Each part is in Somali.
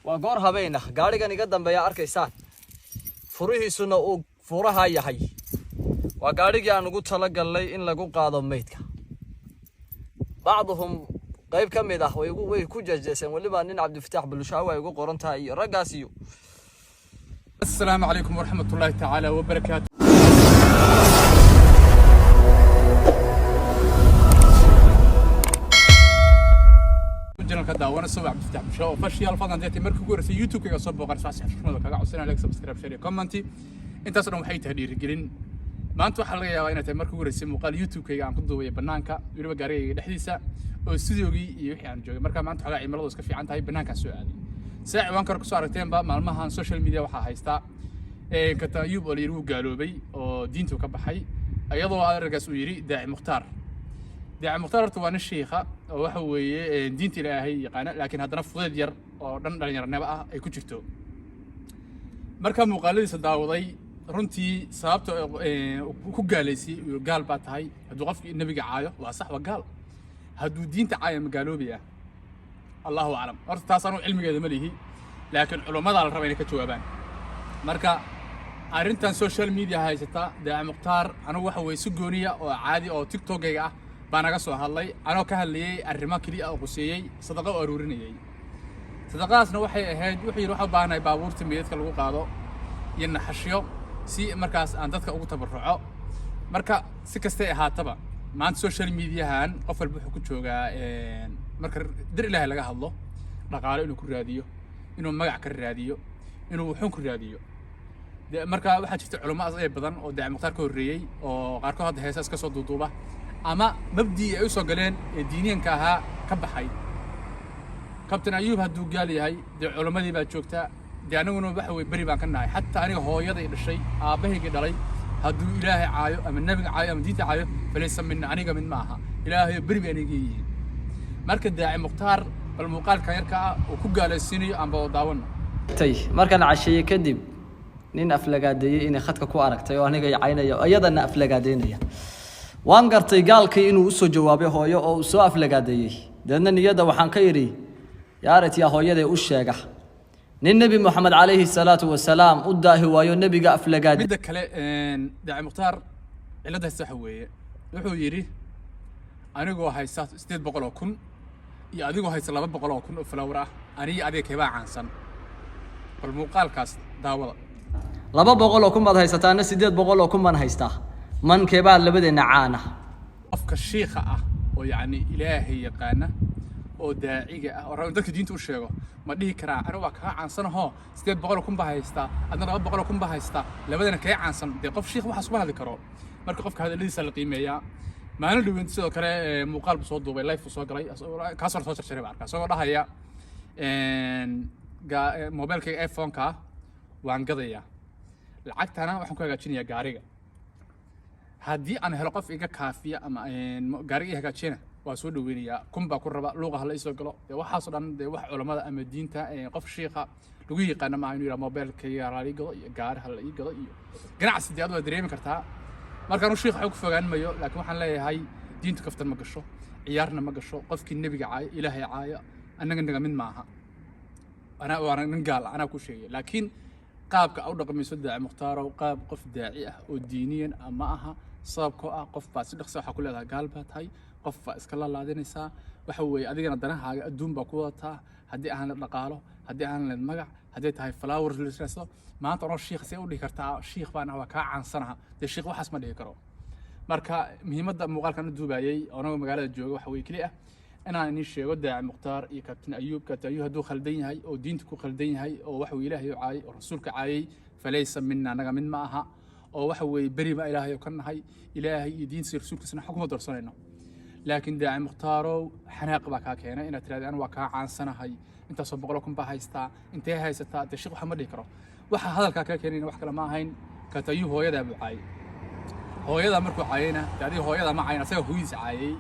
وقار هبينا قاري كان يقدم بيا أركيسان فريه سنة فرها يحي وقاري كان نقول تلقى اللي إن لقوا قاضم ميتك بعضهم قيب كم يده ويكون جالسين واللي ما نين عبد الفتاح بالشاوى يقول قرنتها رقاسيو. السلام عليكم ورحمة الله تعالى وبركاته. جنرال كذا وانا سوي عبد الفتاح بالشاوى فشي الفضل ديتي مركو جورس يوتيوب كذا صب وقرص عشان شنو كذا عشان لايك سبسكرايب شير كومنتي انت اصلا waxay tahdiir gelin maanta waxa laga yaabaa inaad markuu guureysay muuqaal youtube kayga aan ku duubay banaanka wiriba gaarigayga dhexdiisa oo studio-gii iyo wixii aan joogay marka maanta xogaa cimiladu iska fiican tahay banaanka soo aaday saaci waan kor ku soo aragteenba maalmahan social media waxa haysta kata ayub oo liiru gaaloobay oo diintu ka baxay ayadoo aragaas uu yiri daaci muxtaar waa nin sheekha oo waxa weeye diinta ilaahay yaqaan laakiin haddana fudeed yar oo dhan dhalinyaranimo ah ay ku jirto marka muuqaaladiisa daawaday runtii sababta ku gaaleysay gaal baa tahay hadduu qofkii nabiga caayo waa sax waa gaal hadduu diinta caayo magaaloobiya allahu aclam horta taas aanu cilmigeeda ma lihi laakiin culimada la raba inay ka jawaabaan marka arrintan social media haysata daaci muxtaar anigu waxa weeye si gooniya oo caadi oo tiktokayga ah baan naga soo hadlay anoo ka hadlayay arrimo kaliya oo quseeyay sadaqa oo aruurinayay sadaqadaasna waxay ahayd wixii waxa baahnay baabuurta meedadka lagu qaado iyo naxashiyo si markaas aan dadka ugu tabaruco marka si kastay ahaataba maanta social media-han qof walba wuxuu ku joogaa marka dir ilaahay laga hadlo dhaqaale inuu ku raadiyo inuu magac ka raadiyo inuu wuxuun ku raadiyo marka waxaa jirta culimo ay badan oo daaci muxtaar ka horreeyay oo qaarkood hadda heesaas ka soo duuduuba ama mabdii ay u soo galeen ee diiniyanka ahaa ka baxay kabtan ayuub hadduu gaal yahay dee culimadii baa joogtaa dee anaguna waxa weeye beri baan ka nahay xataa aniga hooyaday dhashay aabbahaygii dhalay hadduu ilaahay caayo ama nabiga caayo ama diinta caayo falaysa minna aniga mid ma aha ilaahay beri bay aniga yihiin marka daaci muxtaar bal muuqaalka yarka ah oo ku gaalaysiinayo amba oo daawano markaan casheeyey kadib nin aflagaadeeyay inay khadka ku aragtay oo aniga yacaynayo ayadana aflagaadeynaya waan gartay gaalkii inuu u soo jawaabay hooyo oo uu soo aflagaadeeyay dadna niyada waxaan ka yiri yaarat yaa hooyaday u sheega nin nabi maxamed calayhi salaatu wasalaam u daahi waayo nabiga aflagaad midda kale daaci muxtaar cilada sax weeye wuxuu yiri anigoo haysta 800,000 iyo adigoo haysta 200,000 oo flower ah aniga adeeg kaba caansan bal muuqaalkaas daawada 200,000 baad haysataana 800,000 baan haystaa man keebaa labadeena caana qofka sheekha ah oo yaani ilaahay yaqaana oo daaciga ah oo dadka diinta u sheego ma dhihi karaa aniga waa ka caansanaho 800,000 baa haystaa adna 200,000 baa haystaa labadana ka caansan de qof sheekh waxa soo hadli karo marka qofka hadaladiisa la qiimeeyaa maalin dhawaan sidoo kale muuqaal soo duubay live soo galay ka soo jarjaray arkaa soo dhahaya mobilka iPhone-ka waan gadayaa lacagtana waxaan ku hagaajinayaa gaariga haddii aan helo qof iga kaafiya ama gaariga hagaajina waa soo dhaweynaya kunba ku raba luuqa la isoo galo waxaas oo dhan wax culimada ama diinta qof sheekha lagu yaqaan ma inuu mobilka raali galo iyo gaar hal ii galo iyo ganacsi aad waa dareemi kartaa marka uu sheekh xog fogaan mayo laakiin waxaan leeyahay diintu kaftan ma gasho ciyaarna ma gasho qofkii nabiga caay ilaahay caaya anaga mid maaha ana waa nin gaal ana ku sheegay laakiin qaabka u dhaqmayso daaci muxtaar oo qaab qof daaci ah oo diiniyan ama aha sababkoo ah qof baa si dhaqso waxa ku leedahay gaal baa tahay qof baa iska la laadinaysaa waxa weeye adigana danahaaga adduun baa ku wadataa haddii aan la dhaqaalo haddii aan la magac haddii tahay flowers lisraso maanta oo sheekh say u dhihi kartaa sheekh baan waa ka caansanaha dee sheekh waxaas ma dhihi karo marka muhiimadda muuqaalkan u duubayay oo magaalada jooga waxa weeye kaliya inaan inii sheego daaci muxtaar iyo kabtan ayuub hadduu khaldan yahay oo diinta ku khaldan yahay oo waxa weeye ilaahay caayay oo rasuulka caayay falaysa minna anaga mid ma aha oo waxa weeye beri ma ilaahay ka nahay ilaahay iyo diinta rasuulkiisana xukuma darsanayno laakiin daaci muxtaarow xanaaq baa ka keenay inaad tiraahdo waa ka caansanahay inta soo 100,000 baa haystaa intee haysataa de sheekh waxa ma dhihi karo waxa hadalka ka keenayna wax kale ma ahayn katayu hooyada buu caayay hooyada markuu caayayna taadi hooyada ma caayna asaga hooyadiisa caayay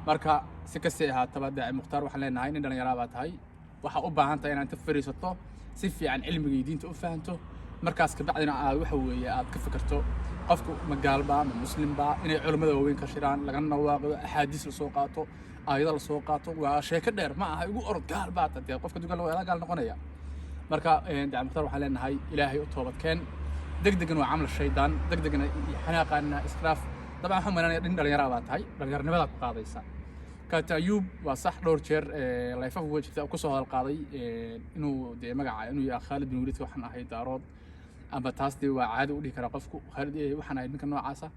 marka si kastay ahaataba daaci muxtaar waxaan leenahay in dhalinyaro baa tahay waxa u baahan tahay inaad fariisato si fiican cilmiga diinta u fahanto markaas ka bacdina aad waxa weeye aad ka fikirto qofku magaalba ama muslimba inay culimada waaweyn ka shiraan laga nawaaqiyo axaadiis la soo qaato aayado la soo qaato waa sheeko dheer ma aha igu orod gaal baa tahay qofka dugal waa gaal noqonaya marka dacmo mukhtaar waxaan leenahay ilaahay u toobadkeen degdegan waa camal shaydaan degdegan xanaaqaana israaf dabcan waxaan maleynaya dhin dhalinyaro baa tahay dhalinyaronimada ku qaadaysa kaata ayuub waa sax dhowr jeer layfaha uga jirta ku soo hadal qaaday inuu dee magaca inuu yahay Khalid bin Walid waxaan ahay daarood ama taas dee waa caadi u dhihi kara qofku Khalid waxaan ahay ninka noocaas ah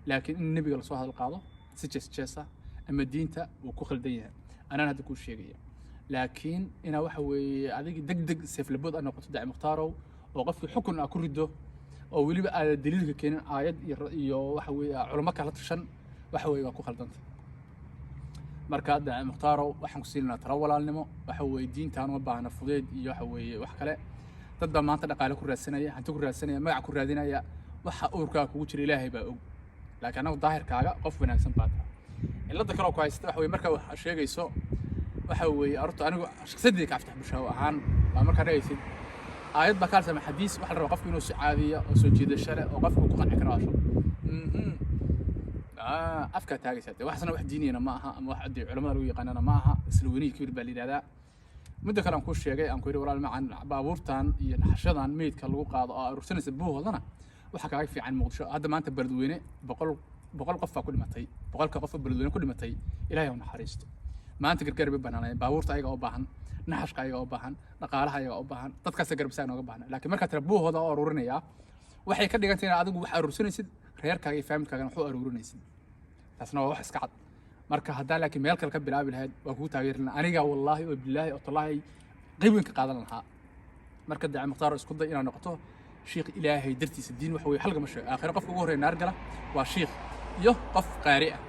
laakiin in nabiga la soo hadal qaado si jees ama diinta uu ku khaldan yahay anaan hadda ku sheegaya laakiin ina waxa weeye adiga degdeg seeflabood aan noqoto dacmo mukhtaaro oo qofkii xukun ah ku rido oo waliba aad daliilka keenin aayad iyo waxa weeye culimo kala tashan waxa weeye waa ku khaldanta marka dacmo mukhtaaro waxaan ku siinaa talo walaalnimo waxa weeye diintaan uma baahna fudeed iyo waxa weeye wax kale dad baa maanta dhaqaale ku raadsanaya hanti ku raadsanaya magac ku raadinaya waxa uurkaaga kugu jira ilaahay baa og laakiin anagu daahirkaaga qof wanaagsan baad cilada kale oo ku haysta waxa weeye marka wax sheegayso waxa weeye arto anigu shakhsiyadeed ka aftax bulshada ahaan waa marka dhaysid aayad baa kaalsama xadiis waxa la rabo qofku inuu si caadiya oo soo jeedasho leh oo qofku ku qanci karo asho afka taagaysa waxna wax diiniyana ma aha ama wax cadii culimada lagu yaqaanana ma aha isla weyniga kibir baa liidaada muddo kale aan ku sheegay aan ku yiri walaal macaan baabuurtan iyo naxashadan meedka lagu qaado oo urursanaysa buuhoodana waxa kaaga fiican muqdisho hadda maanta Beledweyne boqol qof ku dhimatay boqolka qof Beledweyne ku dhimatay ilaahay u naxariisto maanta gargaar bay banaanay baabuurta ayaga oo baahan naxashka ayaga oo baahan dhaqaalaha ayaga oo baahan dadkaas garbisaan uga baahan laakiin marka tira buuhooda oo ururinaya waxay ka dhigantay in adigu wax urursanaysid reerkaaga iyo familkaaga wax u ururinaysid taasna waa wax iska cad marka hadaa laakiin meel kale ka bilaabi lahayd waa ku taageerina aniga wallahi oo billahi oo tallahi qayb weyn ka qaadan lahaa marka dacmo mukhtaar isku day inaan noqoto sheekh ilaahay dartiisa diin wax weey halga ma sheeg aakhir qofka ugu horeeya naar gala waa sheekh iyo qof qaari ah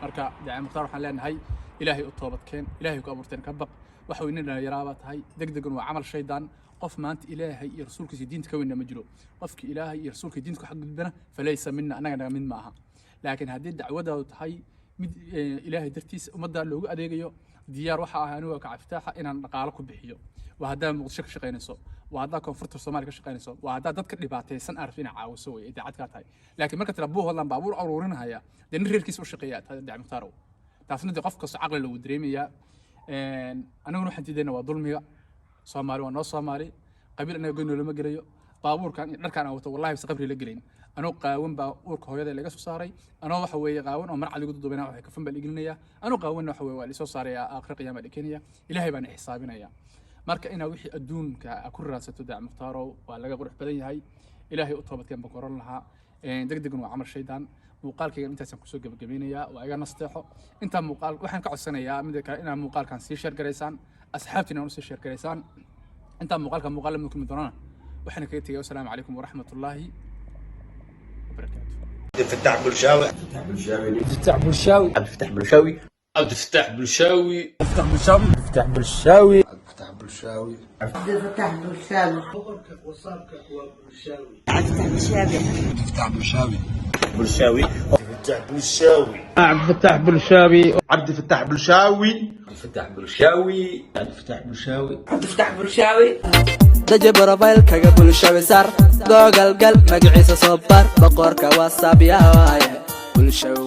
marka dacmo mukhtaar waxaan leenahay ilaahay u toobadkeen ilaahay ku abuurteen ka baq wax weyn inay yaraaba tahay degdegan waa camal shaydaan qof maanta ilaahay iyo rasuulkiisa diinta ka weyn ma jiro qofki ilaahay iyo rasuulkiisa diinta ku xaq gudbana falaysa minna anaga mid ma aha laakiin haddii dacwadaadu tahay mid ilaahay dartiisa ummadda loogu adeegayo diyaar waxa ah anigu ka caftaaxa inaan dhaqaale ku bixiyo waa hadaa muqdisho ka shaqeynayso waa hadaa koonfurta Soomaaliya ka shaqeynayso waa hadaa dadka dhibaataysan arfina caawiso way idaacad ka tahay laakiin marka tira buuhoodlan baabuur ururinaya dee reerkiisa u shaqeeyaa dacmo mukhtaaro taasna dee qof kasta caqli lagu dareemaya anaguna waxaan diidayna waa dulmiga Soomaali waa noo Soomaali qabiil anaga goyn lama gelayo baabuurkan dharkan aan wato wallahi sabri la gelin anoo qaawan baa uurka hooyada laga soo saaray anoo waxa weeye qaawan oo marcad igu duubana waxa ka fanbal ignaya anoo qaawan waxa weeye waa la soo saaray aakhir qiyaamada dhikaniya ilaahay baan xisaabinaya marka ina wixii adduunka ku raadsato dacmo mukhtaaro waa laga qurux badan yahay ilaahay u toobadkeen baan koran lahaa degdegan waa camal shaydaan muuqaalkayga intaasaan kusoo gabagabeynaya waa iga nasteexo inta muuqaal waxaan ka codsanayaa mid kale inaan muuqaalkan sii share gareysaan asxaabtina u sii share gareysaan inta muuqaalka muuqaal la muddo doonana waxaan kaga tagay assalaamu calaykum waraxmatullaahi وبركاته. عبد الفتاح بلشاوي عبد الفتاح بلشاوي عبد الفتاح بلشاوي عبد الفتاح بلشاوي عبد الفتاح بلشاوي عبد الفتاح بلشاوي عبد الفتاح بلشاوي عبد الفتاح بلشاوي بلشاوي عبد الفتاح بلشاوي عبد الفتاح بلشاوي عبد الفتاح بلشاوي عبد الفتاح بلشاوي عبد الفتاح بلشاوي عبد الفتاح بلشاوي دجب ربايل كاga bulshada sar googal gal magaciisa soo bar boqorka WhatsApp yaa waaye bulshada